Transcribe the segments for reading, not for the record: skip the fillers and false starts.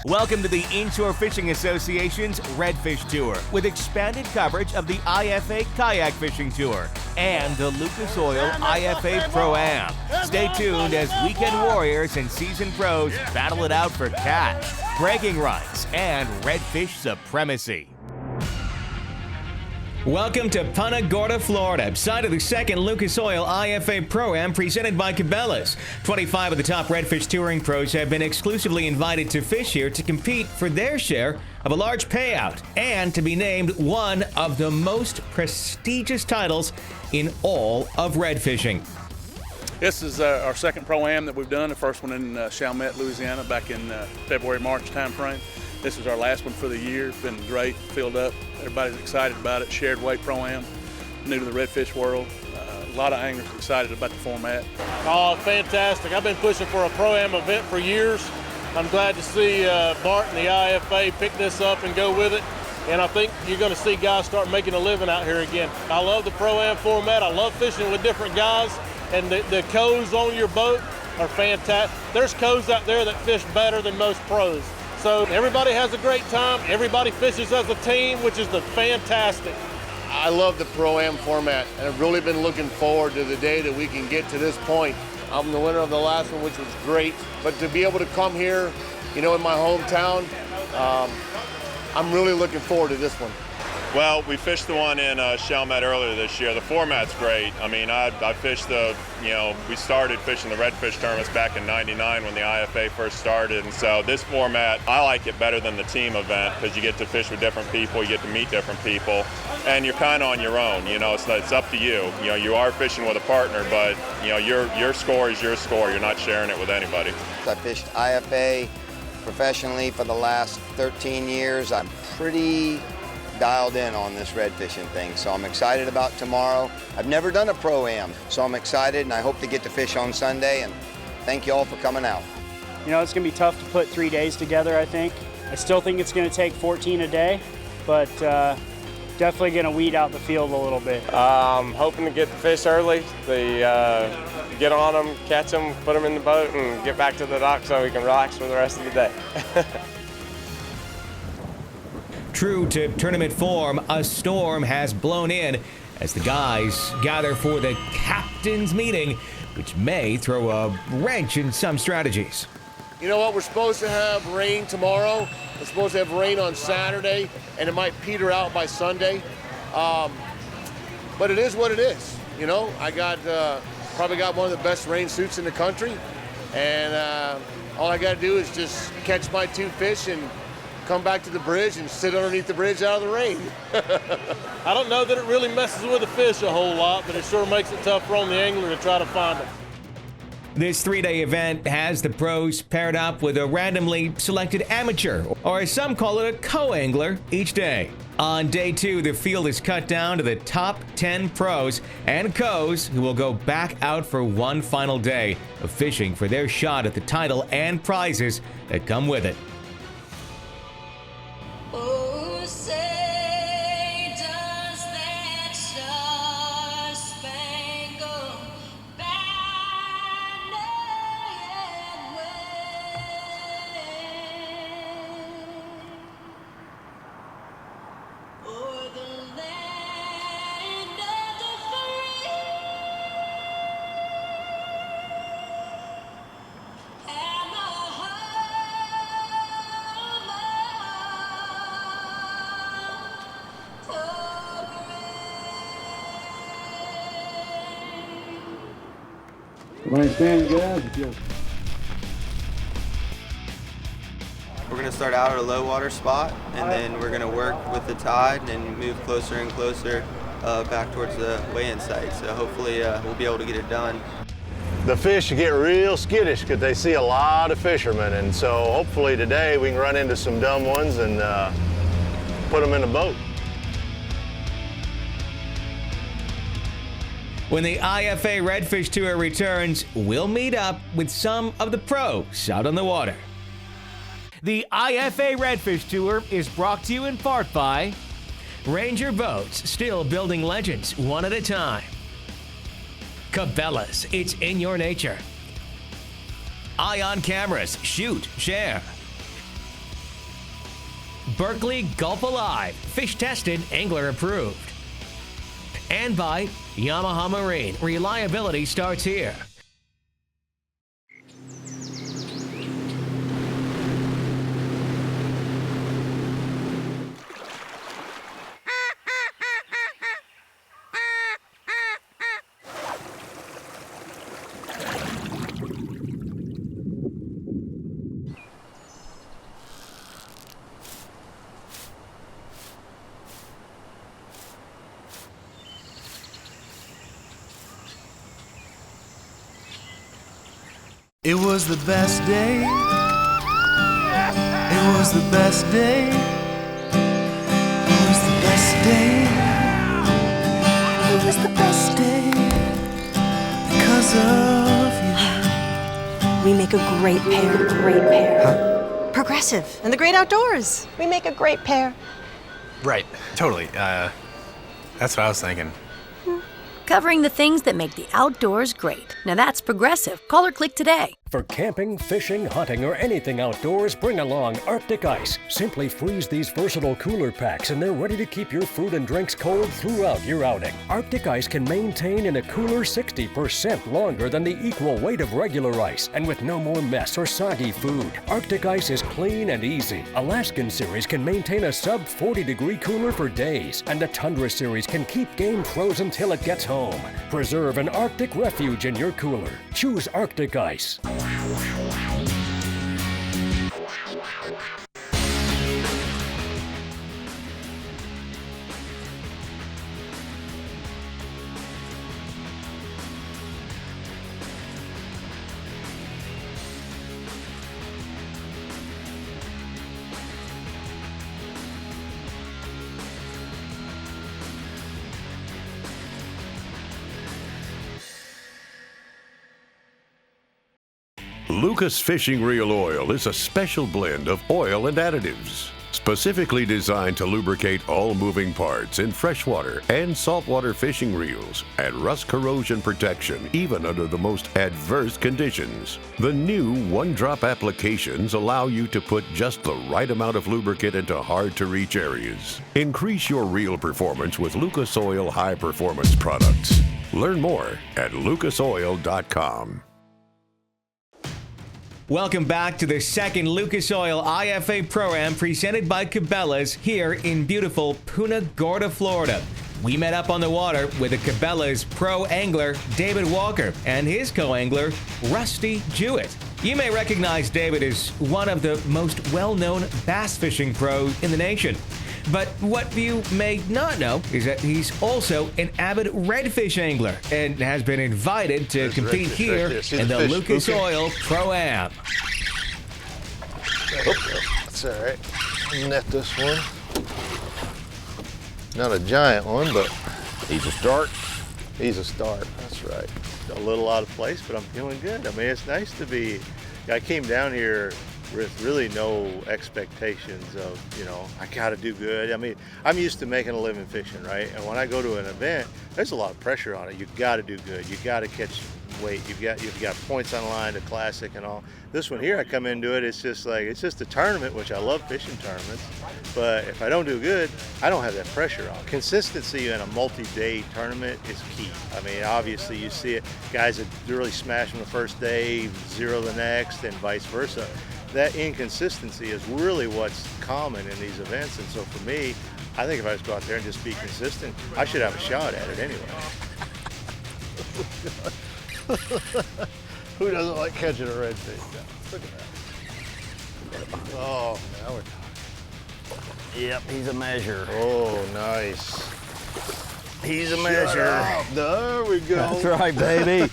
Welcome to the Inshore Fishing Association's Redfish Tour with expanded coverage of the IFA Kayak Fishing Tour and the Lucas Oil IFA Pro-Am. Stay tuned as weekend warriors and seasoned pros battle it out for cash, bragging rights, and redfish supremacy. Welcome to Punta Gorda, Florida, site of the second Lucas Oil IFA Pro-Am presented by Cabela's. 25 of the top redfish touring pros have been exclusively invited to fish here to compete for their share of a large payout and to be named one of the most prestigious titles in all of redfishing. This is our second Pro-Am that we've done, the first one in Chalmette, Louisiana, back in February, March time frame. This is our last one for the year. It's been great, filled up. Everybody's excited about it. Shared weight Pro-Am, new to the redfish world. A lot of anglers excited about the format. Oh, fantastic. I've been pushing for a Pro-Am event for years. I'm glad to see Bart and the IFA pick this up and go with it. And I think you're going to see guys start making a living out here again. I love the Pro-Am format. I love fishing with different guys. And the cows on your boat are fantastic. There's cows out there that fish better than most pros. So everybody has a great time. Everybody fishes as a team, which is fantastic. I love the Pro-Am format, and I've really been looking forward to the day that we can get to this point. I'm the winner of the last one, which was great. But to be able to come here, in my hometown, I'm really looking forward to this one. Well, we fished the one in Chalmette earlier this year. The format's great. I mean, I fished we started fishing the redfish tournaments back in '99 when the IFA first started. And so this format, I like it better than the team event because you get to fish with different people, you get to meet different people, and you're kind of on your own, so it's up to you. You are fishing with a partner, but, your score is your score. You're not sharing it with anybody. I fished IFA professionally for the last 13 years. I'm pretty dialed in on this red fishing thing, so I'm excited about tomorrow. I've never done a Pro-Am, so I'm excited, and I hope to get to fish on Sunday, and thank you all for coming out. It's going to be tough to put 3 days together, I think. I still think it's going to take 14 a day, but definitely going to weed out the field a little bit. Hoping to get the fish early, get on them, catch them, put them in the boat, and get back to the dock so we can relax for the rest of the day. True to tournament form, a storm has blown in as the guys gather for the captain's meeting, which may throw a wrench in some strategies. You know what? We're supposed to have rain tomorrow. We're supposed to have rain on Saturday, and it might peter out by Sunday. But it is what it is. I probably got one of the best rain suits in the country, and all I got to do is just catch my 2 fish and come back to the bridge and sit underneath the bridge out of the rain. I don't know that it really messes with the fish a whole lot, but it sure makes it tougher on the angler to try to find them. This 3-day event has the pros paired up with a randomly selected amateur, or as some call it, a co-angler, each day. On day 2, the field is cut down to the top 10 pros and co's who will go back out for one final day of fishing for their shot at the title and prizes that come with it. Oh, say does that star-spangled banner yet wave o'er the land of the free and the We're going to start out at a low water spot, and then we're going to work with the tide and move closer and closer back towards the weigh-in site. So hopefully we'll be able to get it done. The fish get real skittish because they see a lot of fishermen, and so hopefully today we can run into some dumb ones and put them in the boat. When the IFA Redfish Tour returns, we'll meet up with some of the pros out on the water. The IFA Redfish Tour is brought to you in part by Ranger Boats, still building legends one at a time. Cabela's, it's in your nature. Ion Cameras, shoot, share. Berkeley Gulp Alive, fish tested, angler approved. And by Yamaha Marine, reliability starts here. It was the best day. It was the best day. It was the best day. It was the best day because of you. We make a great pair. Huh? Progressive and the great outdoors. We make a great pair. Right, totally. That's what I was thinking. Covering the things that make the outdoors great. Now that's Progressive. Call or click today. For camping, fishing, hunting, or anything outdoors, bring along Arctic Ice. Simply freeze these versatile cooler packs and they're ready to keep your food and drinks cold throughout your outing. Arctic Ice can maintain in a cooler 60% longer than the equal weight of regular ice, and with no more mess or soggy food. Arctic Ice is clean and easy. Alaskan Series can maintain a sub 40-degree cooler for days, and the Tundra Series can keep game frozen till it gets home. Preserve an Arctic refuge in your cooler. Choose Arctic Ice. Lucas Fishing Reel Oil is a special blend of oil and additives, specifically designed to lubricate all moving parts in freshwater and saltwater fishing reels and rust corrosion protection even under the most adverse conditions. The new one-drop applications allow you to put just the right amount of lubricant into hard-to-reach areas. Increase your reel performance with Lucas Oil high-performance products. Learn more at lucasoil.com. Welcome back to the second Lucas Oil IFA Pro-Am presented by Cabela's here in beautiful Punta Gorda, Florida. We met up on the water with a Cabela's pro angler, David Walker, and his co-angler, Rusty Jewett. You may recognize David as one of the most well-known bass fishing pros in the nation. But what you may not know is that he's also an avid redfish angler and has been invited to compete here in the Lucas Oil Pro-Am. That's all right. I'll net this one. Not a giant one, but he's a start. He's a start, that's right. A little out of place, but I'm feeling good. I mean, it's nice to be, I came down here with really no expectations of, you know, I gotta do good. I mean, I'm used to making a living fishing, right? And when I go to an event, there's a lot of pressure on it. You gotta do good. You gotta catch weight. You've got points on the line, the classic and all. This one here, I come into it, it's just a tournament, which I love fishing tournaments. But if I don't do good, I don't have that pressure on. Consistency in a multi-day tournament is key. I mean, obviously you see it, guys that really smash them the first day, zero the next, and vice versa. That inconsistency is really what's common in these events. And so for me, I think if I just go out there and just be consistent, I should have a shot at it anyway. Who doesn't like catching a redfish? Look at that. Oh, now we're talking. Yep, he's a measure. Oh, nice. He's a measure. There we go. That's right, baby.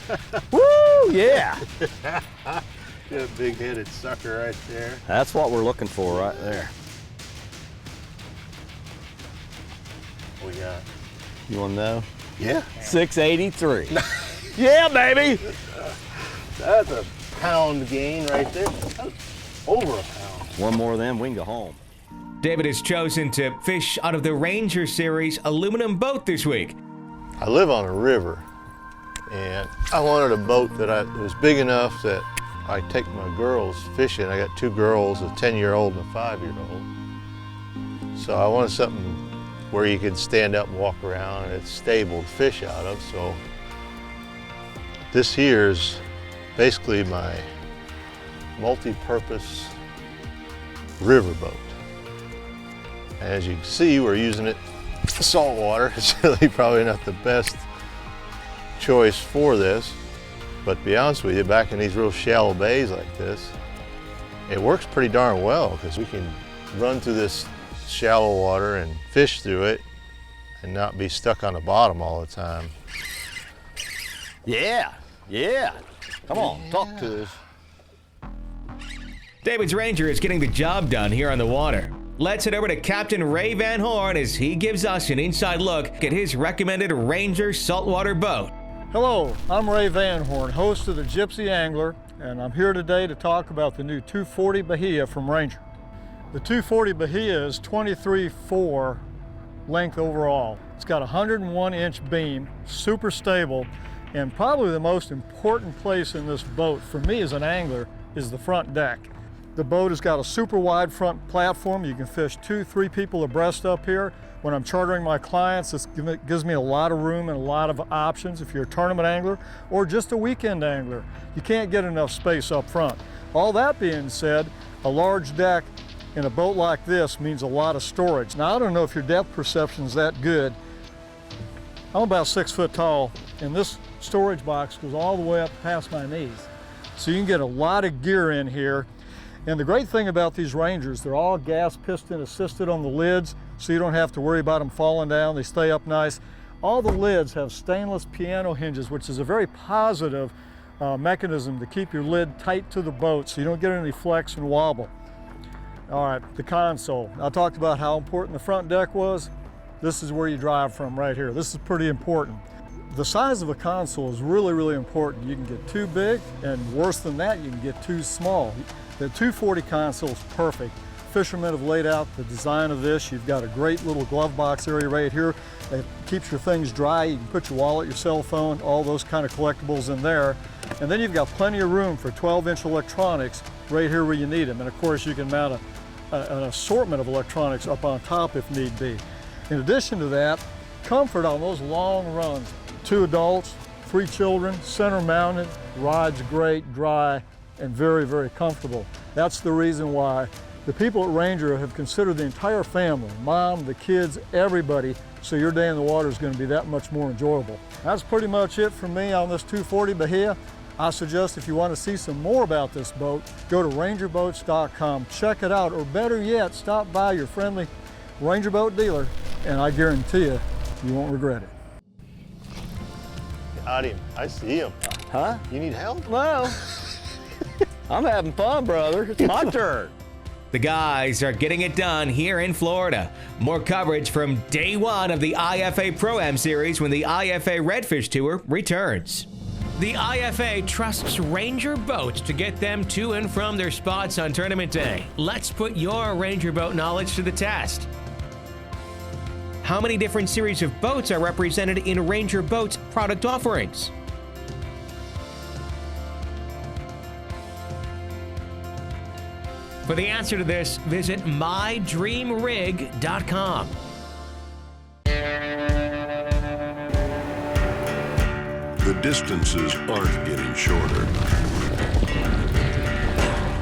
Woo, yeah. Got a big-headed sucker right there. That's what we're looking for right there. What we got? You want to know? Yeah. 683. Yeah, baby. That's a pound gain right there. That's over a pound. One more of them, we can go home. David has chosen to fish out of the Ranger Series aluminum boat this week. I live on a river, and I wanted a boat that was big enough that I take my girls fishing. I got two girls, a 10-year-old and a 5-year-old. So I wanted something where you could stand up and walk around and it's stable to fish out of. So this here is basically my multi-purpose riverboat. As you can see, we're using it saltwater. It's really probably not the best choice for this, but to be honest with you, back in these real shallow bays like this, it works pretty darn well because we can run through this shallow water and fish through it and not be stuck on the bottom all the time. Yeah, yeah. Come on, talk to us. David's Ranger is getting the job done here on the water. Let's head over to Captain Ray Van Horn as he gives us an inside look at his recommended Ranger saltwater boat. Hello, I'm Ray Van Horn, host of the Gypsy Angler, and I'm here today to talk about the new 240 Bahia from Ranger. The 240 Bahia is 23.4 length overall. It's got a 101-inch beam, super stable, and probably the most important place in this boat for me as an angler is the front deck. The boat has got a super wide front platform. You can fish 2-3 people abreast up here. When I'm chartering my clients, this gives me a lot of room and a lot of options if you're a tournament angler or just a weekend angler. You can't get enough space up front. All that being said, a large deck in a boat like this means a lot of storage. Now, I don't know if your depth perception is that good. I'm about 6 foot tall, and this storage box goes all the way up past my knees. So you can get a lot of gear in here. And the great thing about these Rangers, they're all gas piston assisted on the lids, so you don't have to worry about them falling down. They stay up nice. All the lids have stainless piano hinges, which is a very positive mechanism to keep your lid tight to the boat so you don't get any flex and wobble. All right, the console. I talked about how important the front deck was. This is where you drive from right here. This is pretty important. The size of a console is really, really important. You can get too big, and worse than that, you can get too small. The 240 console is perfect. Fishermen have laid out the design of this. You've got a great little glove box area right here that keeps your things dry. You can put your wallet, your cell phone, all those kind of collectibles in there. And then you've got plenty of room for 12-inch electronics right here where you need them. And of course, you can mount an assortment of electronics up on top if need be. In addition to that, comfort on those long runs. 2 adults, 3 children, center mounted, rod's great, dry, and very, very comfortable. That's the reason why the people at Ranger have considered the entire family, mom, the kids, everybody, so your day in the water is going to be that much more enjoyable. That's pretty much it for me on this 240 Bahia. I suggest if you want to see some more about this boat, go to rangerboats.com, check it out, or better yet, stop by your friendly Ranger boat dealer, and I guarantee you won't regret it. Got him. I see him. Huh? You need help? No. I'm having fun, brother. It's my turn. The guys are getting it done here in Florida. More coverage from day one of the IFA Pro-Am Series when the IFA Redfish Tour returns. The IFA trusts Ranger boats to get them to and from their spots on tournament day. Let's put your Ranger boat knowledge to the test. How many different series of boats are represented in Ranger Boats product offerings? For the answer to this, visit mydreamrig.com. The distances aren't getting shorter.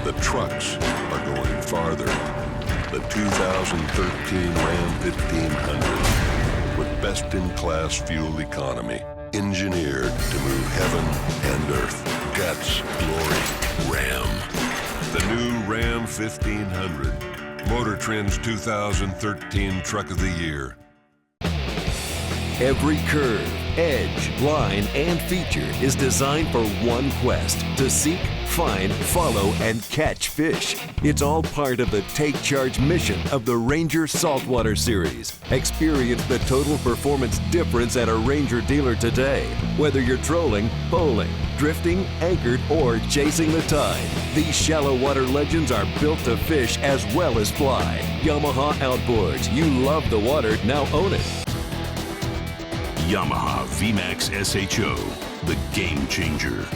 The trucks are going farther. The 2013 Ram 1500 with best-in-class fuel economy, engineered to move heaven and earth. Guts, glory, Ram. The new Ram 1500, Motor Trend's 2013 Truck of the Year. Every curve, edge, line, and feature is designed for one quest: to seek, find, follow, and catch fish. It's all part of the Take Charge mission of the Ranger Saltwater Series. Experience the total performance difference at a Ranger dealer today. Whether you're trolling, bowling, drifting, anchored, or chasing the tide, these shallow water legends are built to fish as well as fly. Yamaha Outboards. You love the water, now own it. Yamaha VMAX SHO, the game changer.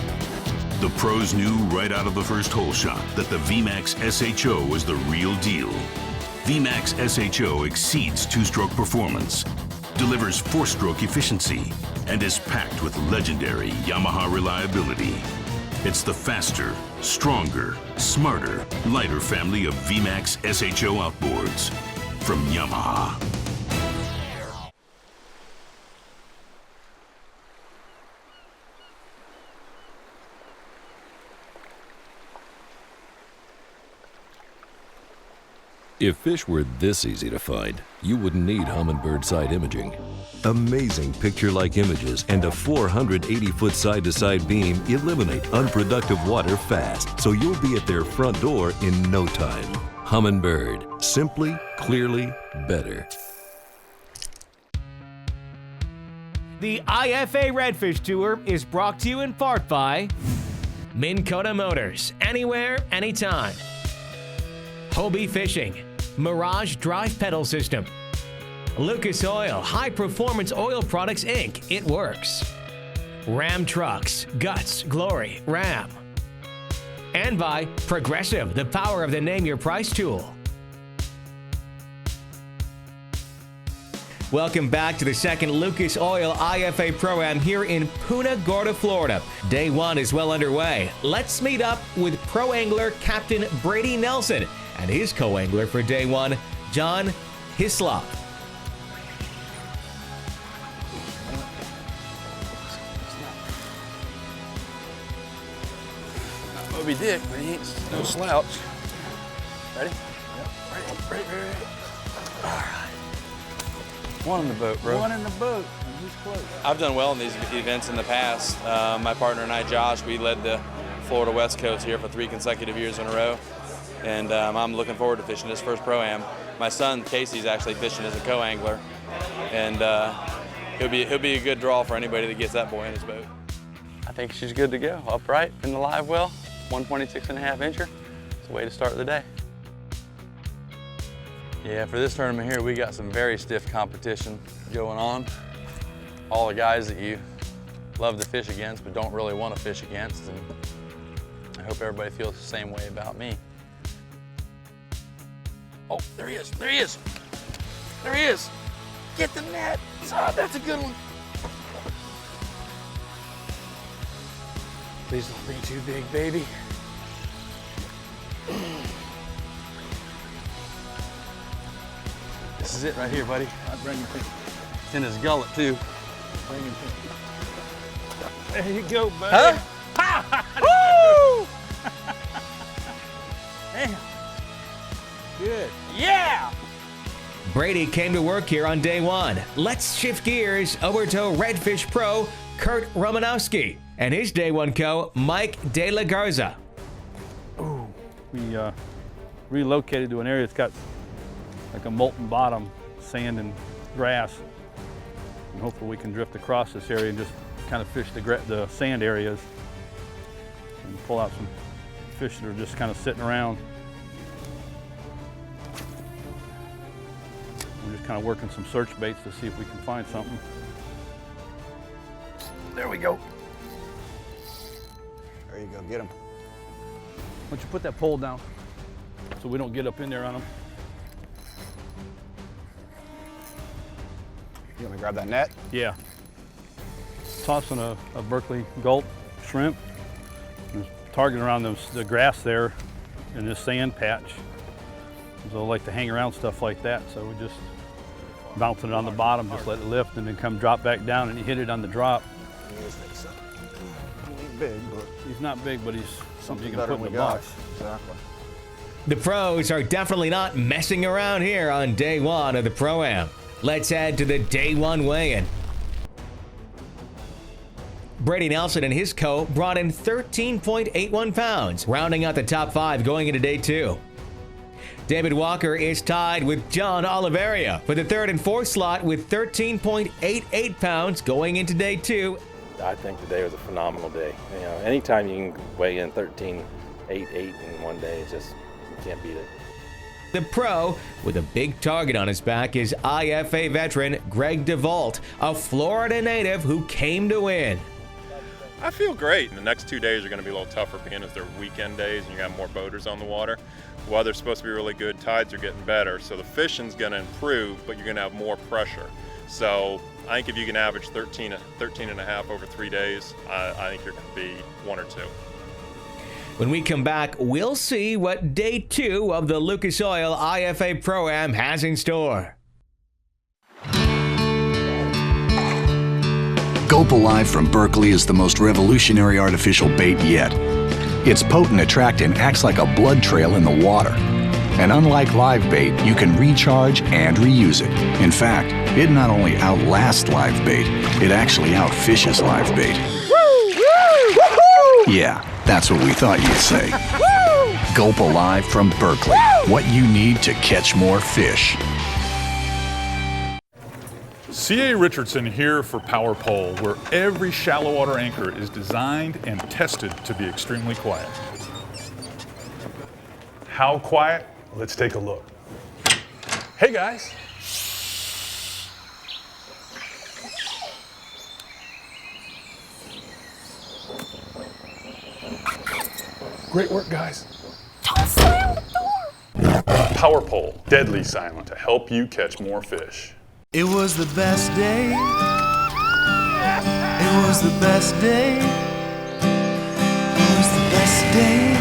The pros knew right out of the first hole shot that the VMAX SHO was the real deal. VMAX SHO exceeds two-stroke performance, delivers four-stroke efficiency, and is packed with legendary Yamaha reliability. It's the faster, stronger, smarter, lighter family of VMAX SHO outboards from Yamaha. If fish were this easy to find, you wouldn't need Humminbird side imaging. Amazing picture-like images and a 480-foot side-to-side beam eliminate unproductive water fast, so you'll be at their front door in no time. Humminbird, simply, clearly, better. The IFA Redfish Tour is brought to you in part by Minn Kota Motors, anywhere, anytime. Hobie Fishing, Mirage Drive Pedal System. Lucas Oil, High Performance Oil Products, Inc. It works. Ram Trucks, Guts, Glory, Ram. And by Progressive, the power of the Name Your Price tool. Welcome back to the second Lucas Oil IFA Pro-Am here in Punta Gorda, Florida. Day one is well underway. Let's meet up with pro angler Captain Brady Nelson and his co-angler for day one, John Hislop. Moby Dick, but he ain't no slouch. Ready? Yep. Ready. All right. One in the boat, bro. One in the boat. Who's close? I've done well in these events in the past. My partner and I, Josh, we led the Florida West Coast here for 3 consecutive years in a row. And I'm looking forward to fishing this first Pro-Am. My son, Casey's actually fishing as a co-angler. And he'll be a good draw for anybody that gets that boy in his boat. I think she's good to go. Upright in the live well, 126.5 incher. It's a way to start the day. Yeah, for this tournament here, we got some very stiff competition going on. All the guys that you love to fish against but don't really want to fish against. And I hope everybody feels the same way about me. Oh, there he is, there he is. There he is. Get the net. Oh, that's a good one. Please don't be too big, baby. This is it right here, buddy. Bring him in. It's in his gullet, too. Bring him in. There you go, buddy. Huh? Woo! Damn. Good. Yeah! Brady came to work here on day one. Let's shift gears over to Redfish Pro Kurt Romanowski and his day one co, Mike De La Garza. Ooh, we relocated to an area that's got like a molten bottom, sand and grass. And hopefully we can drift across this area and just kind of fish the sand areas and pull out some fish that are just kind of sitting around. We're just kind of working some search baits to see if we can find something. There we go. There you go, get him. Why don't you put that pole down so we don't get up in there on them. You want me to grab that net? Yeah. Tossing a Berkeley gulp shrimp. There's targeting around the grass there in this sand patch. So I like to hang around stuff like that, so we just bouncing it on the bottom, just let it lift and then come drop back down, and he hit it on the drop. He ain't big, but he's not big, but he's something you can better put in than the we got. box. Exactly. The pros are definitely not messing around here on day one of the Pro-Am. Let's head to the day one weigh-in. Brady Nelson and his co brought in 13.81 pounds, rounding out the top 5 going into day two. David Walker is tied with John Oliveria for the 3rd and 4th slot with 13.88 pounds going into day two. I think today was a phenomenal day. You know, anytime you can weigh in 13.88 in one day, it's just, you can't beat it. The pro with a big target on his back is IFA veteran Greg DeVault, a Florida native who came to win. I feel great. The next 2 days are going to be a little tougher being as they're weekend days and you got more boaters on the water. Weather's supposed to be really good, tides are getting better, so the fishing's going to improve, but you're going to have more pressure. So I think if you can average 13 and a half over 3 days, I think you're going to be 1 or 2. When we come back, we'll see what day 2 of the Lucas Oil IFA Pro-Am has in store. Gulp Alive from Berkeley is the most revolutionary artificial bait yet. Its potent attractant acts like a blood trail in the water. And unlike live bait, you can recharge and reuse it. In fact, it not only outlasts live bait, it actually outfishes live bait. Yeah, that's what we thought you'd say. Gulp Alive from Berkeley. What you need to catch more fish. C.A. Richardson here for Power Pole, where every shallow water anchor is designed and tested to be extremely quiet. How quiet? Let's take a look. Hey guys. Great work, guys. Don't slam the door. Power Pole, deadly silent to help you catch more fish. It was the best day. It was the best day. It was the best day.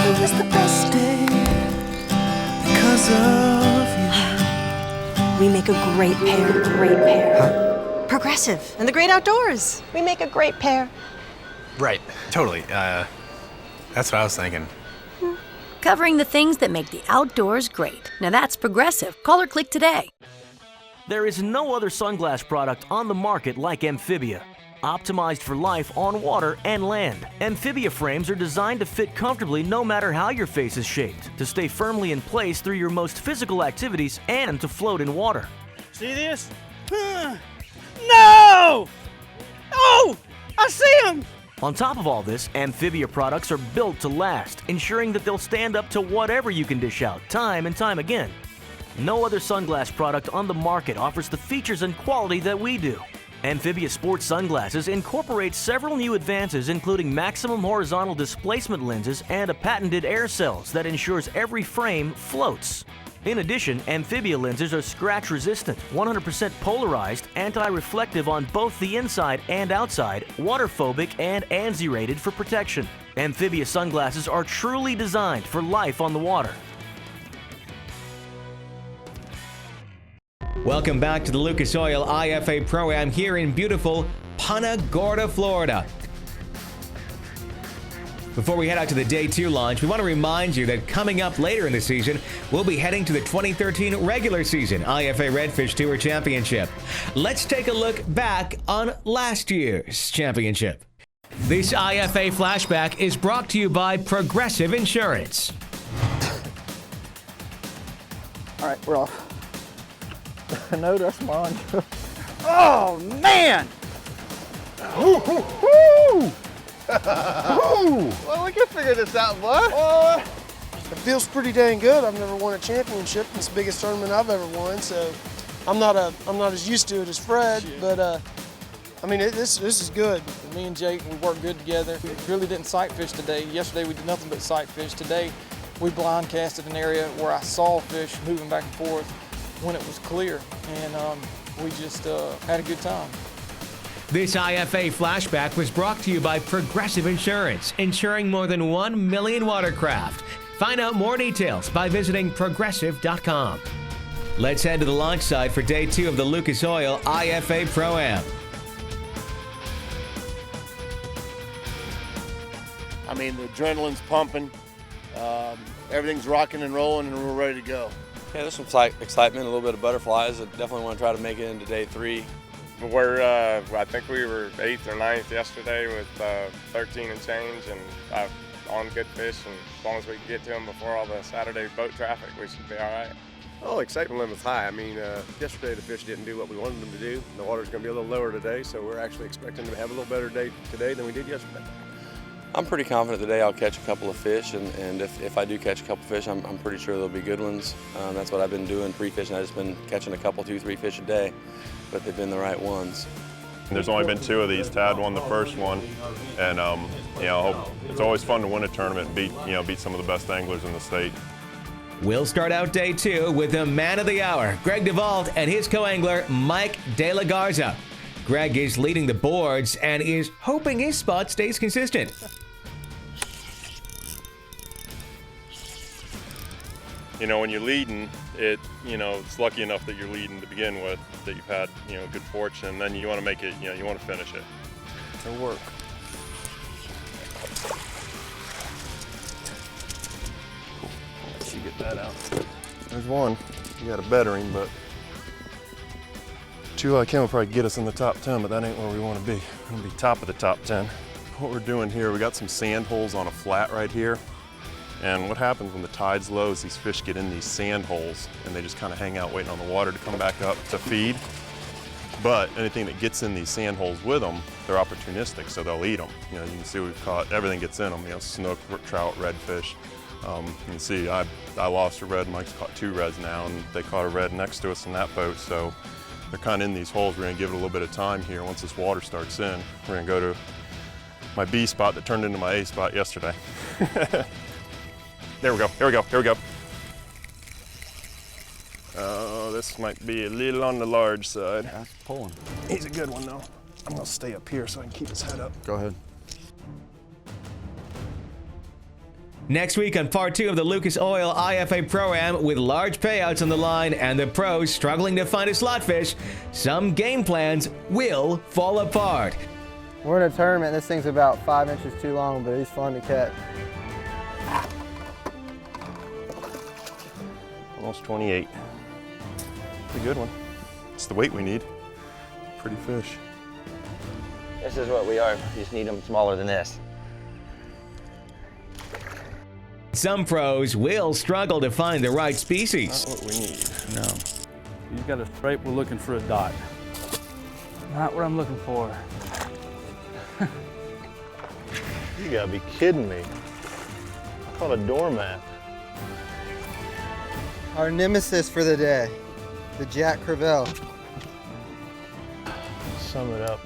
It was the best day because of you. We make a great pair, great pair. Huh? Progressive and the great outdoors. We make a great pair. Right, totally. That's what I was thinking. Covering the things that make the outdoors great. Now that's Progressive. Call or click today. There is no other sunglass product on the market like Amphibia. Optimized for life on water and land, Amphibia frames are designed to fit comfortably no matter how your face is shaped, to stay firmly in place through your most physical activities and to float in water. See this? No! Oh! I see him! On top of all this, Amphibia products are built to last, ensuring that they'll stand up to whatever you can dish out, time and time again. No other sunglass product on the market offers the features and quality that we do. Amphibia sports sunglasses incorporate several new advances, including maximum horizontal displacement lenses and a patented air cells that ensures every frame floats. In addition, Amphibia lenses are scratch-resistant, 100% polarized, anti-reflective on both the inside and outside, water-phobic, and ANSI-rated for protection. Amphibia sunglasses are truly designed for life on the water. Welcome back to the Lucas Oil IFA Pro-Am here in beautiful Punta Gorda, Florida. Before we head out to the Day 2 launch, we want to remind you that coming up later in the season, we'll be heading to the 2013 regular season IFA Redfish Tour Championship. Let's take a look back on last year's championship. This IFA flashback is brought to you by Progressive Insurance. All right, we're off. No, that's mine. Oh, man! Woo! Well, we can figure this out, boy. It feels pretty dang good. I've never won a championship. It's the biggest tournament I've ever won, so I'm not as used to it as Fred, but I mean, this is good. Me and Jake, we worked good together. We really didn't sight fish today. Yesterday we did nothing but sight fish. Today we blind casted an area where I saw fish moving back and forth when it was clear, and we just had a good time. This IFA flashback was brought to you by Progressive Insurance, insuring more than 1 million watercraft. Find out more details by visiting progressive.com. Let's head to the launch site for Day 2 of the Lucas Oil IFA Pro-Am. I mean, the adrenaline's pumping, everything's rocking and rolling, and we're ready to go. Yeah, there's some excitement, a little bit of butterflies. I definitely want to try to make it into Day 3. I think we were 8th or 9th yesterday with 13 and change, and on good fish, and as long as we can get to them before all the Saturday boat traffic, we should be all right. Oh, excitement level's high. I mean, yesterday the fish didn't do what we wanted them to do. The water's going to be a little lower today, so we're actually expecting to have a little better day today than we did yesterday. I'm pretty confident today I'll catch a couple of fish, and if I do catch a couple of fish, I'm pretty sure they'll be good ones. That's what I've been doing pre-fishing. I've just been catching a couple, 2, 3 fish a day, but they've been the right ones. There's only been 2 of these. Tad won the first one, and you know, it's always fun to win a tournament and beat some of the best anglers in the state. We'll start out day 2 with the man of the hour, Greg DeVault, and his co-angler, Mike De La Garza. Greg is leading the boards and is hoping his spot stays consistent. You know, when you're leading, it's lucky enough that you're leading to begin with, that you've had, good fortune, and then you want to make it, you want to finish it. It'll work. Let's see, get that out. There's one. You got a bettering, but 2 like him will probably get us in the top 10, but that ain't where we want to be. We're going to be top of the top 10. What we're doing here, we got some sand holes on a flat right here. And what happens when the tide's low is these fish get in these sand holes and they just kind of hang out waiting on the water to come back up to feed. But anything that gets in these sand holes with them, they're opportunistic, so they'll eat them. You can see we've caught, everything gets in them, snook, trout, redfish. You can see I lost a red, Mike's caught 2 reds now, and they caught a red next to us in that boat. So they're kind of in these holes. We're gonna give it a little bit of time here. Once this water starts in, we're gonna go to my B spot that turned into my A spot yesterday. There we go, here we go, here we go. Oh, this might be a little on the large side. That's pulling. He's a good one though. I'm gonna stay up here so I can keep his head up. Go ahead. Next week on part 2 of the Lucas Oil IFA Pro-Am, with large payouts on the line and the pros struggling to find a slot fish, some game plans will fall apart. We're in a tournament. This thing's about 5 inches too long, but he's fun to catch. Almost 28. Pretty good one. It's the weight we need. Pretty fish. This is what we are. You just need them smaller than this. Some pros will struggle to find the right species. Not what we need. No. You got a stripe, we're looking for a dot. Not what I'm looking for. You gotta be kidding me. I caught a doormat. Our nemesis for the day, the Jack Crevalle. Sum it up.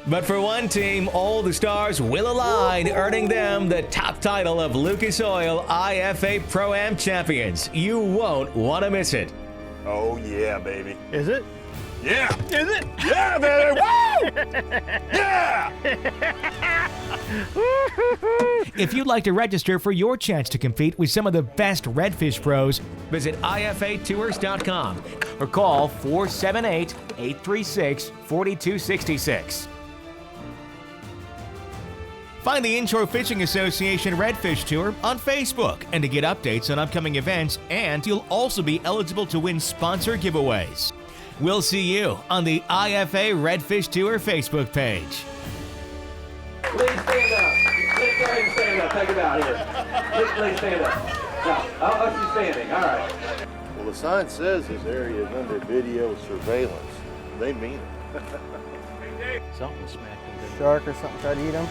But for one team, all the stars will align, earning them the top title of Lucas Oil IFA Pro-Am Champions. You won't want to miss it. Oh yeah, baby. Is it? Yeah. Is it? Yeah, baby. Woo! Yeah! If you'd like to register for your chance to compete with some of the best redfish pros, visit ifatours.com or call 478-836-4266. Find the Inshore Fishing Association Redfish Tour on Facebook and to get updates on upcoming events, and you'll also be eligible to win sponsor giveaways. We'll see you on the IFA Redfish Tour Facebook page. Please stand up. Let's go ahead and stand up. Take it out here. Please stand up. Now, I'll let you standing. All right. Well, the sign says this area is under video surveillance. They mean it. Something smacked him. Shark or something tried to eat him.